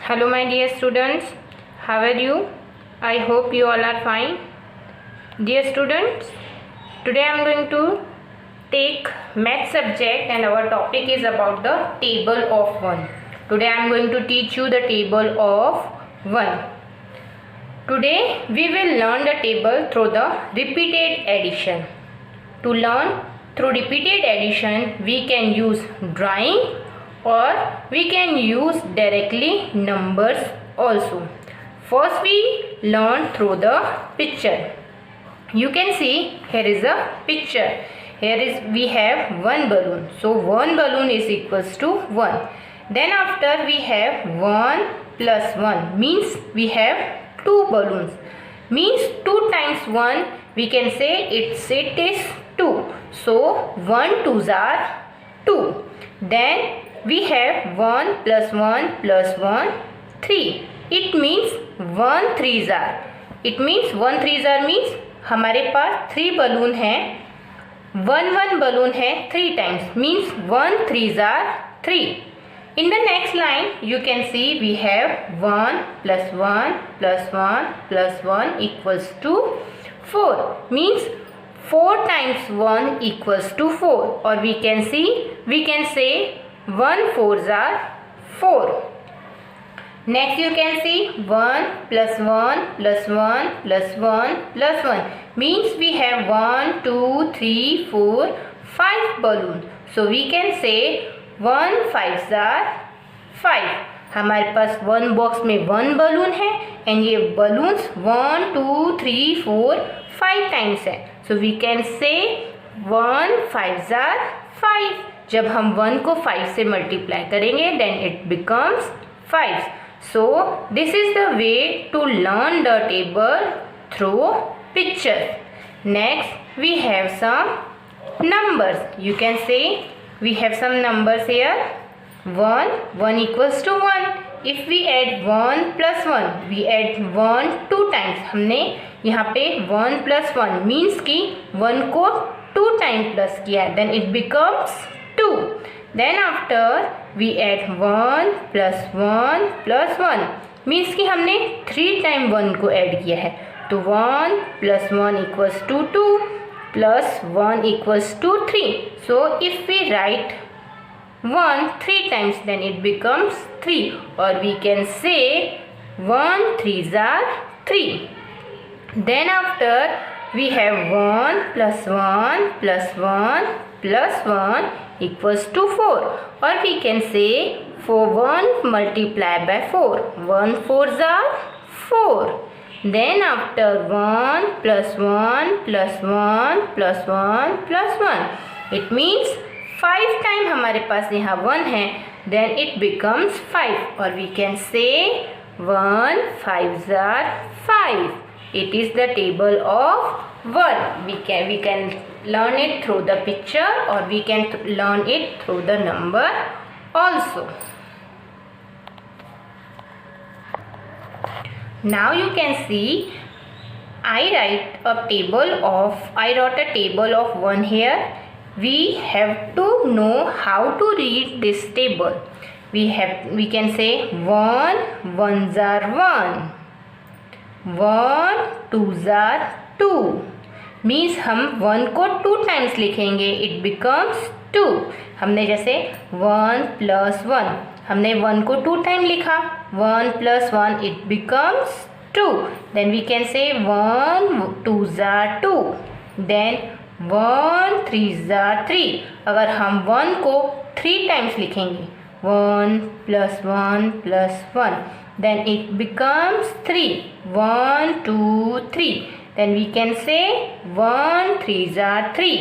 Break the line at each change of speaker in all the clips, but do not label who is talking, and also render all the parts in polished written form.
Hello my dear students, how are you? I hope you all are fine. Dear students, today I am going to take math subject and our topic is about the table of 1. Today I am going to teach you the table of 1. Today we will learn the table through the repeated addition. To learn through repeated addition, we can use drawing or we can use directly numbers also. First we learn through the picture. You can see here is a picture. We have one balloon. So one balloon is equals to 1. Then after we have 1 plus 1 means we have 2 balloons. Means 2 times 1 we can say it is 2. So 1 2s are 2. Then we have 1 plus 1 plus 1 3. It means 1 3s are. It means 1 3s are means हमारे पास 3 balloon हैं. 1 balloon है 3 times means 1 3s are 3. In the next line you can see we have 1 plus 1 plus 1 plus 1 equals to 4 means 4 times 1 equals to 4 or we can say 1 4s are 4. Next you can see 1 plus 1 plus 1 plus 1 plus 1 means we have 1 2 3 4 5 balloon. So we can say 1 5s are 5. हमारे पास 1 box में 1 balloon है and ये balloons 1 2 3 4 5 times है. So we can say 1 5s are 5. जब हम 1 को 5 से multiply करेंगे then it becomes 5. So this is the way to learn the table through picture. Next we have some numbers. You can say we have some numbers here. 1 equals to 1. If we add 1 plus 1, we add 1 2 times. हमने यहाँ पे 1 plus 1 means कि 1 को 2 time plus किया then it becomes 2. Then after we add 1 plus 1 plus 1 means कि हमने 3 time 1 को add किया है. तो 1 plus 1 equals to 2 plus 1 equals to 3. So if we write 1 3 times then it becomes 3 or we can say 1 3s are 3. Then after we have 1 plus 1 plus 1 plus 1 equals to 4 or we can say 1 multiplied by 4. 1 4s are 4. Then after 1 plus 1 plus 1 plus 1 plus 1 it means 5 time हमारे पास यहाँ 1 है then it becomes 5 or we can say 1 5s are 5. It is the table of 1. We can learn it through the picture or we can learn it through the number also. Now you can see I wrote a table of 1 here. We have to know how to read this table. We can say 1 1s are 1. 1 2s are 2 means हम 1 को 2 times लिखेंगे it becomes 2. हमने जैसे 1 plus 1 हमने 1 को 2 time लिखा 1 plus 1 it becomes 2. Then we can say 1 2s are 2. Then 1 3s are 3. अगर हम 1 को 3 टाइम्स लिखेंगे 1 plus 1 plus 1 then it becomes 3. 1 2 3. Then we can say 1 3s are 3.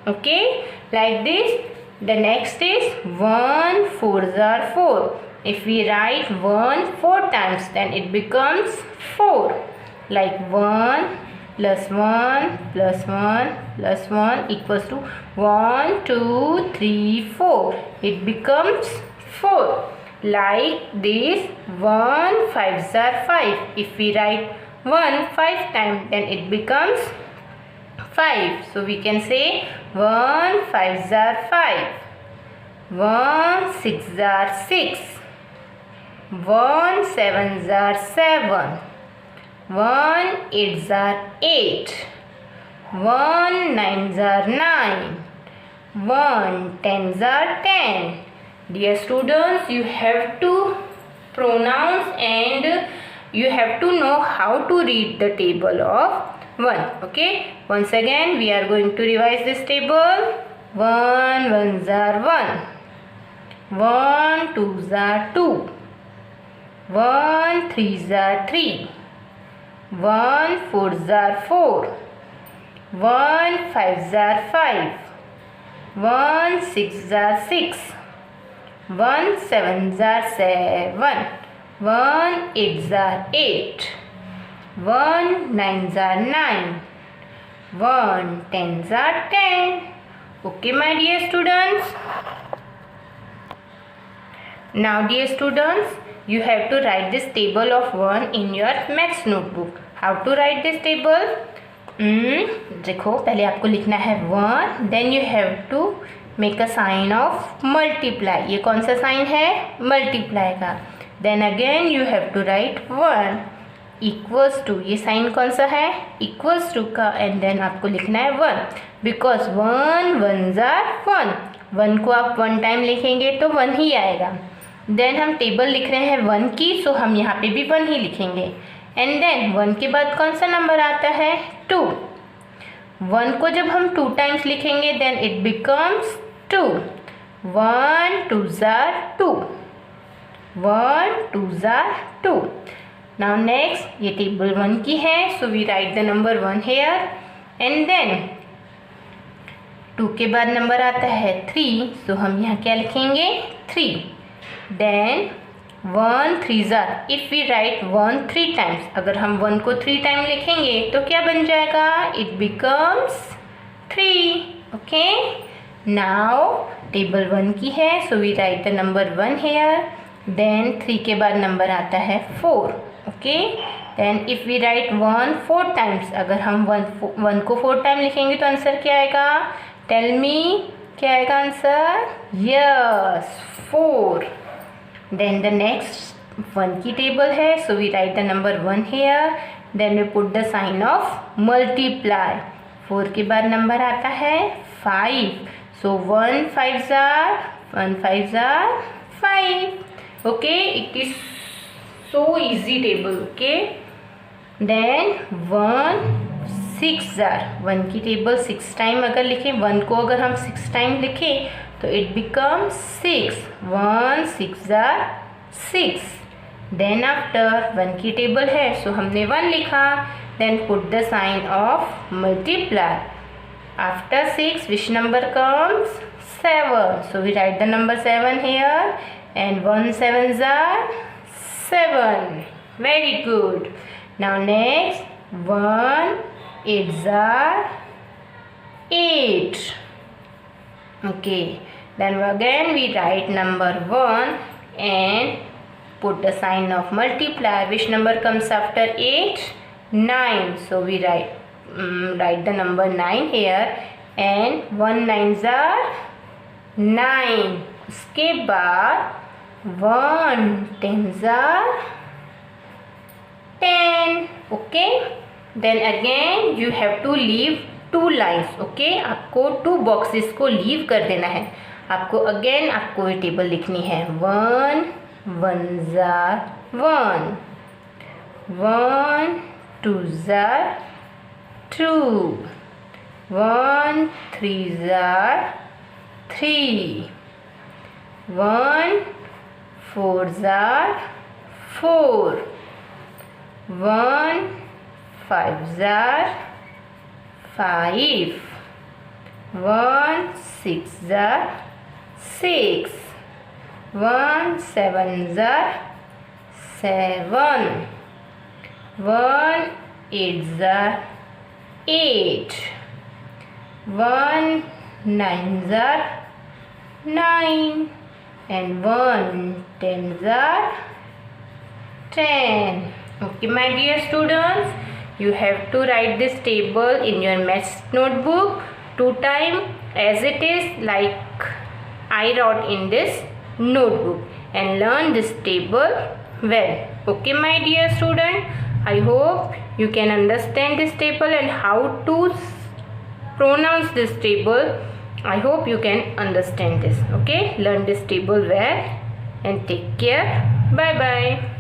Okay, like this. The next is 1 4s are 4. If we write 1 4 times then it becomes 4. Like 1 plus 1 plus 1 plus 1 equals to 1 2 3 4. It becomes 4. Like this 1 5s are 5. If we write 1 5 times then it becomes 5. So we can say 1 5s are 5. 1 6s are 6. 1 7s are 7, 1 8s are 8, 1 9s are 9, 1 10s are 10. Dear students, you have to pronounce and you have to know how to read the table of 1. Okay, once again we are going to revise this table. 1 1s are 1, 1 2s are 2, 1 3s are 3, 1 4s are 4, 1 5s are 5, 1 6s are 6, 1 7s are 7, 1 8s are 8, 1 9s are 9, 1 10s are 10. Okay, my dear students. Now dear students, you have to write this table of 1 in your maths notebook. How to write this table? देखो, पहले आपको लिखना है 1, then you have to make a sign of multiply. ये कौन सा sign है? Multiply का. Then again you have to write 1 equals to. ये साइन कौन सा है? इक्वल्स टू का. एंड देन आपको लिखना है 1 बिकॉज 1 1s are 1. 1 को आप 1 टाइम लिखेंगे तो 1 ही आएगा. देन हम टेबल लिख रहे हैं 1 की, सो हम यहाँ पे भी 1 ही लिखेंगे. एंड देन 1 के बाद कौन सा नंबर आता है? 2. 1 को जब हम 2 टाइम्स लिखेंगे then it becomes 2. 1 2s are 2, 1 2s are 2. Now next, ये टेबल 1 की है, so we write the number 1 here. And then 2 के बाद नंबर आता है 3, सो हम यहाँ क्या लिखेंगे? 3. Then 1 3s are. If we write 1 3 times, अगर हम 1 को 3 टाइम लिखेंगे तो क्या बन जाएगा? It becomes 3. Okay, now table 1 की है, so we write the number 1 here. Then 3 के बाद नंबर आता है 4. Okay, then if we write 1 4 times, अगर हम 1 को 4 टाइम लिखेंगे तो आंसर क्या आएगा? टेल मी, क्या आएगा answer? Yes, 4. Then the next 1 की टेबल है, so we write the number 1 here. Then we put the sign of multiply. 4 के बाद नंबर आता है 5, so 1 5s are 5. Okay, it is so easy table. Okay, then 1 6s are. 1 की table 6 time अगर लिखें, 1 को अगर हम 6 टाइम लिखें तो it becomes 6. 1 6s are 6. Then after 1 की टेबल है, सो हमने 1 लिखा. Then put the sign of multiply. After 6 which number comes? 7. So we write the number 7 here. And 1 7s are 7. Very good. Now next 1 8s are 8. Okay, then again we write number 1 and put the sign of multiply. Which number comes after 8? 9. So we write the number 9 here. And 1 9s are 9. उसके बाद 1 10s are 10. Okay, then again you have to leave 2 lines. Okay, आपको 2 boxes को leave कर देना है. आपको again आपको ये टेबल लिखनी है. 1 1s are 1, 1 2s are 2, 1 3s are 3, 1 4s are 4, 1 5s are 5, 1 6s are 6, 1 7s are 7, 1 8s are 8, 1 9s are 9, and 1 10s are 10. Okay, my dear students, you have to write this table in your maths notebook 2 times as it is like I wrote in this notebook. and learn this table well. Okay, my dear student, I hope you can understand this table and how to pronounce this table. I hope you can understand this. Okay, learn this table well and take care. Bye bye.